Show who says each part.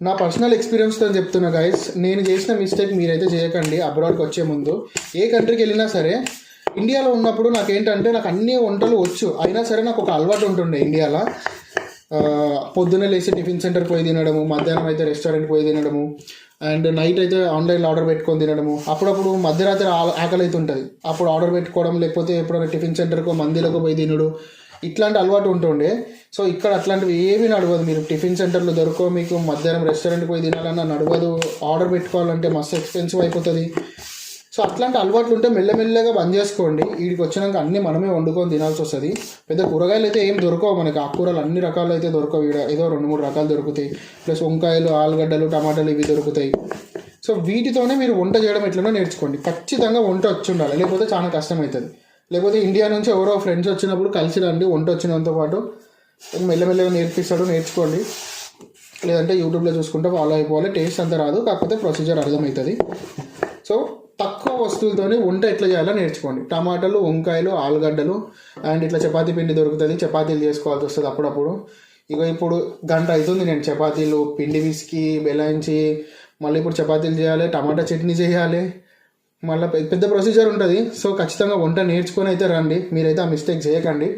Speaker 1: నా పర్సనల్ ఎక్స్పీరియన్స్తో చెప్తున్నా గైస్, నేను చేసిన మిస్టేక్ మీరైతే చేయకండి. అబ్రాడ్కి వచ్చే ముందు ఏ కంట్రీకి వెళ్ళినా సరే, ఇండియాలో ఉన్నప్పుడు నాకేంటంటే నాకు అన్ని వంటలు వచ్చు, అయినా సరే నాకు ఒక అలవాటు ఉంటుండే ఇండియాలో. పొద్దున్నే లేచి టిఫిన్ సెంటర్కి పోయి తినడము, మధ్యాహ్నం అయితే రెస్టారెంట్కి పోయి తినడము, అండ్ నైట్ అయితే ఆన్లైన్లో ఆర్డర్ పెట్టుకొని తినడము. అప్పుడప్పుడు మధ్యరాత్రి ఆకలి అయితే ఉంటుంది, అప్పుడు ఆర్డర్ పెట్టుకోవడం, లేకపోతే ఎప్పుడైనా టిఫిన్ సెంటర్కో మందిలకు పోయి తినడు, ఇట్లాంటి అలవాటు ఉంటుండే. సో ఇక్కడ అట్లాంటివి ఏమీ నడవదు. మీరు టిఫిన్ సెంటర్లో దొరకో, మీకు మధ్యాహ్నం రెస్టారెంట్కి పోయి తినాలన్నా నడవదు. ఆర్డర్ పెట్టుకోవాలంటే మస్తు ఎక్స్పెన్సివ్ అయిపోతుంది. సో అట్లాంటి అలవాట్లు ఉంటే మెల్లమెల్లగా బంద్ చేసుకోండి. వీడికి వచ్చినాక అన్నీ మనమే వండుకొని తినాల్సి వస్తుంది. పెద్ద కూరగాయలు అయితే ఏం దొరకవు మనకి, ఆకుకూరలు అన్ని రకాలు అయితే దొరకవు. ఏదో 2-3 రకాలు దొరుకుతాయి, ప్లస్ వంకాయలు, ఆలుగడ్డలు, టమాటాలు ఇవి దొరుకుతాయి. సో వీటితోనే మీరు వంట చేయడం ఎట్లనో నేర్చుకోండి. ఖచ్చితంగా వంట వచ్చి ఉండాలి, లేకపోతే చాలా కష్టం అవుతుంది. లేకపోతే ఇండియా నుంచి ఎవరో ఫ్రెండ్స్ వచ్చినప్పుడు కలిసి రండి, వంట వచ్చినంత పాటు మెల్లమెల్లగా నేర్పిస్తాడు, నేర్చుకోండి. లేదంటే యూట్యూబ్లో చూసుకుంటే ఫాలో అయిపోవాలి. టేస్ట్ అంత రాదు, కాకపోతే ప్రొసీజర్ అర్థమవుతుంది. సో తక్కువ వస్తువులతోనే వంట ఎట్లా చేయాలో నేర్చుకోండి. టమాటాలు, వంకాయలు, ఆలుగడ్డలు, అండ్ ఇట్లా చపాతీ పిండి దొరుకుతుంది, చపాతీలు చేసుకోవాల్సి వస్తుంది అప్పుడప్పుడు. ఇక ఇప్పుడు గంట అవుతుంది నేను చపాతీలు పిండి విసికి బెలాయించి, మళ్ళీ ఇప్పుడు చపాతీలు చేయాలి, టమాటా చట్నీ చేయాలి, మళ్ళీ పెద్ద ప్రొసీజర్ ఉంటుంది. సో ఖచ్చితంగా వంట నేర్చుకొని అయితే రండి, మీరైతే ఆ మిస్టేక్ చేయకండి.